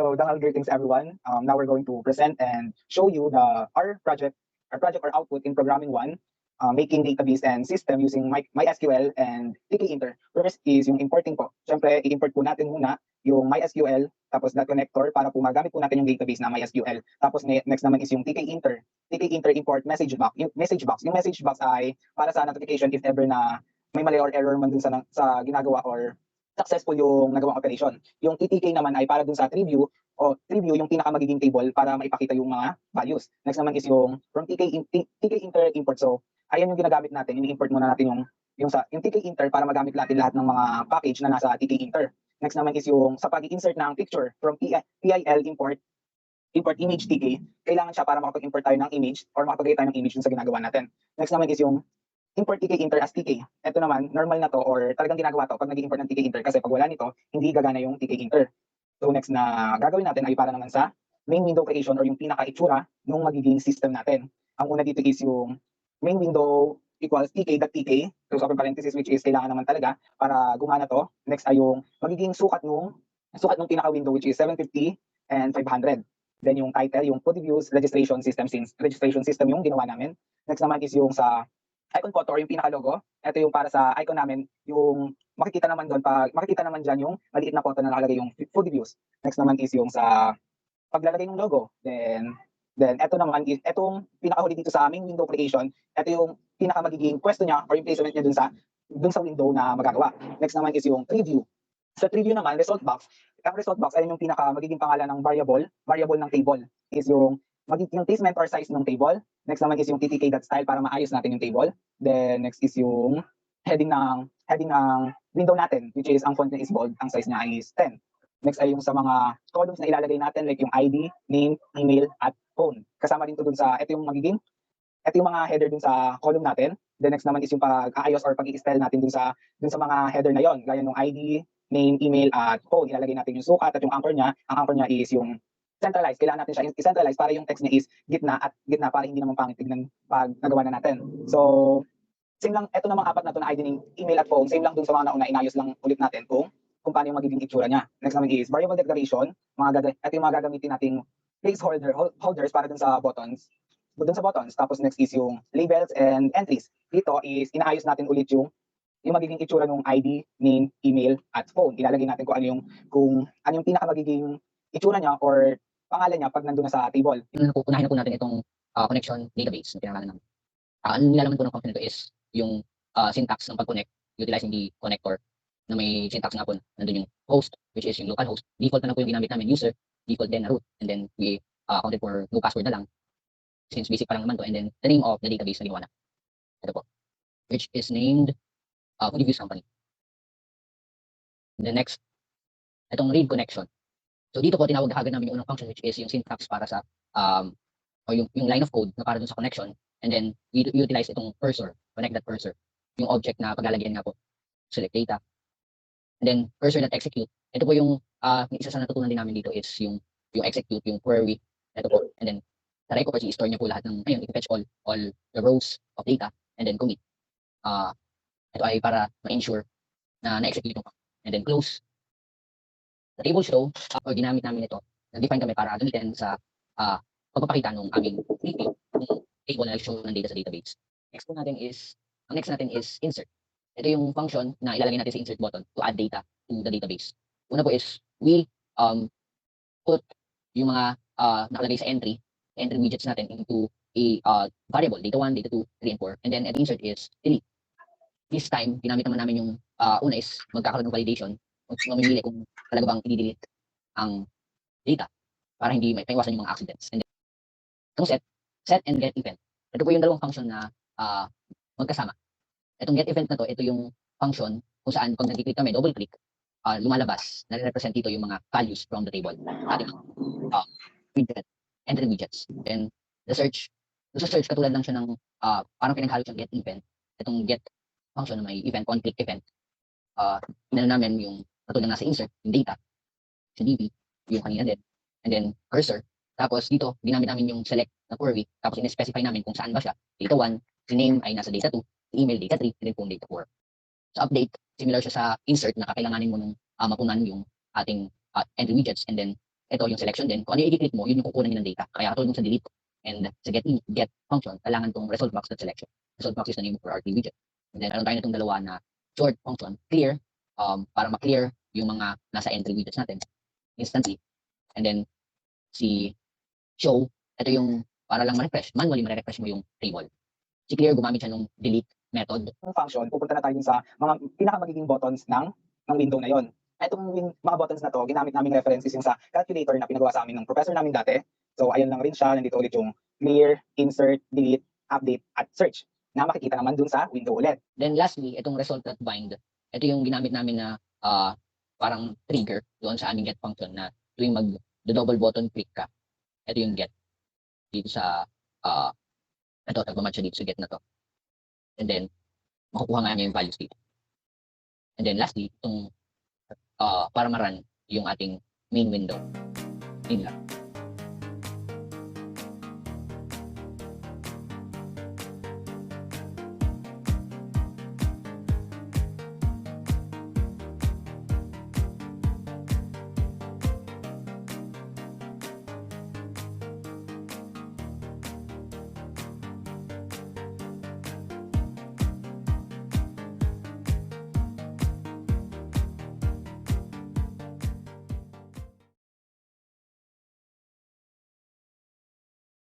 So Dangal, greetings everyone. Now we're going to present and show you our project or output in programming one, making database and system using MySQL and tkinter. First is yung importing po. Siyempre, i-import po natin muna yung MySQL, tapos na connector para po magamit po natin yung database na MySQL. Tapos next naman is yung tkinter. Tkinter import message box. Yung message box ay para sa notification if ever na may mali or error man dun sa ginagawa or successful yung nagawang operation. Yung TTK naman ay para dun sa tree view yung pinaka magiging table para maipakita yung mga values. Next naman is yung from tkinter import. So ayan yung ginagamit natin, ini-import muna natin yung tkinter para magamit natin lahat ng mga package na nasa tkinter. Next naman is yung sa pag-insert ng picture from PIL import image tk, kailangan siya para makapag-import tayo ng image or makapag-create tayo ng image dun sa ginagawa natin. Next naman is yung import tkinter as tk. Ito naman, normal na to or talagang ginagawa to pag nag-import ng tkinter kasi pag wala nito, hindi gagana yung tkinter. So next na gagawin natin ay para naman sa main window creation or yung pinaka-itsura ng magiging system natin. Ang una dito is yung main window equals tk.tk, so open parenthesis, which is kailangan naman talaga para gumana to. Next ay yung magiging sukat nung pinaka-window, which is 750 and 500. Then yung title, yung PODViews registration system, since registration system yung ginawa namin. Next naman is yung sa icon photo or yung pinaka-logo. Ito yung para sa icon namin, yung makikita naman dyan yung maliit na photo na nakalagay yung PODViews. Next naman is yung sa paglalagay ng logo. Then ito naman is itong pinakahuli dito sa main window creation. Ito yung pinaka magiging pwesto niya or yung placement niya dun sa window na magagawa. Next naman is yung preview. Sa preview naman, result box. Ang result box ay yung pinaka magiging pangalan ng variable ng table. Is yung magiging placement or size ng table. Next naman is yung ttk.style para maayos natin yung table. Then next is yung heading ng window natin, which is ang font niya is bold, ang size niya is 10. Next ay yung sa mga columns na ilalagay natin like yung ID, name, email, at phone. Kasama din to dun sa ito yung mga header dun sa column natin. The next naman is yung pag-aayos or pag-i-spell natin dun sa mga header na yon, gaya ng ID, name, email, at phone. Ilalagay natin yung sukat at yung anchor niya. Ang anchor niya is yung centralized. Kailangan natin siya i-centralize para yung text niya is gitna para hindi naman pangit tignan pag nagawa na natin. So, same lang, ito namang apat na to na ID, name, email, at phone. Same lang dun sa mga nauna, inayos lang ulit natin kung paano yung magiging itsura niya. Next naman is variable declaration. Ito yung mga gagamitin nating placeholders para dun sa buttons. Tapos next is yung labels and entries. Dito is inaayos natin ulit yung magiging itsura ng ID, name, email, at phone. Ilalagay natin kung ano yung pinaka magiging itsura niya or pangalan niya pag nandun na sa table. Unahin na po natin itong connection database na pinangalan namin. Ang nilalaman po ng function nito is yung syntax ng pag-connect utilizing the connector na may syntax nga po. Nandun yung host, which is yung local host. Default na po yung ginamit namin, user, default then na root, and then we accounted for no password na lang since basic pa lang naman to, and then the name of the database na ginawa na. Ito po, which is named PODViews company. And then next, itong read connection. So dito po tinawag agad namin yung unang function, which is yung syntax para sa or yung line of code na para dun sa connection, and then we utilize itong cursor, connect that cursor, yung object na paglalagyan nga po, select data, and then cursor.execute. Ito po yung isa sa natutunan din namin dito is yung execute, yung query. Ito po, and then sa records, i-store niya po lahat ng i-fetch all the rows of data, and then commit. Ito ay para ma-ensure na na-execute yung function. And then close. Sa table show, or ginamit namin ito, nag-define kami para gamitin sa pagpapakita ng aming table na show ng data sa database. Ang next natin is insert. Ito yung function na ilalagay natin sa insert button to add data to the database. Una po is we put yung mga nakalagay sa entry widgets natin into a variable, data 1, data 2, 3, and 4. And then at insert is delete. This time, ginamit naman namin yung una is magkakaroon ng validation. Mamimili kung talaga bang i-delete ang data para hindi may iwasan yung mga accidents. And then, itong set and get event. Ito po yung dalawang function na magkasama. Itong get event na to, ito yung function kung saan pag nag-click kami, double click, lumalabas, nare-represent dito yung mga values from the table. Ating widget, entry widgets. Then the search katulad lang siya ng parang pinaghalo siyang get event. Itong get function na may event, on-click event. Namin yung katulad nasa insert, yung data, sa DB, yung kanina din. And then cursor. Tapos dito, ginamit namin yung select na query. Tapos in-specify namin kung saan ba siya. Data 1, si name ay nasa data 2, si email data 3, and then phone data 4. Sa update, similar siya sa insert na kakailanganin mo nung mapunan yung ating entry widgets, and then ito yung selection din. Kung ano yung i-click mo, yun yung kukunan niya ng data. Kaya tulad sa delete and sa get function, kailangan tong result box.selection. Result box is the name of our RT widget. And then, meron tayo nitong dalawa na short function, clear, para ma-clear yung mga nasa entry widgets natin instantly. And then, si show, ito yung para lang ma-refresh, manually ma-refresh mo yung table. Si clear, gumamit siya ng delete method. Yung function, pupunta na tayo dun sa mga pinakamagiging buttons ng window na yon. Itong mga buttons na to, ginamit naming references yung sa calculator na pinagawa sa amin ng professor namin dati. So, ayan lang rin siya. Nandito ulit yung clear, insert, delete, update, at search na makikita naman dun sa window ulit. Then lastly, itong result.bind, ito yung ginamit namin na parang trigger doon sa aming get function na tuwing mag-double button click ka, ito yung get dito sa ito, nagmamatch siya dito sa get na to. And then, makukuha nga niya yung values dito. And then lastly, itong para ma-run yung ating main window. Yun lang.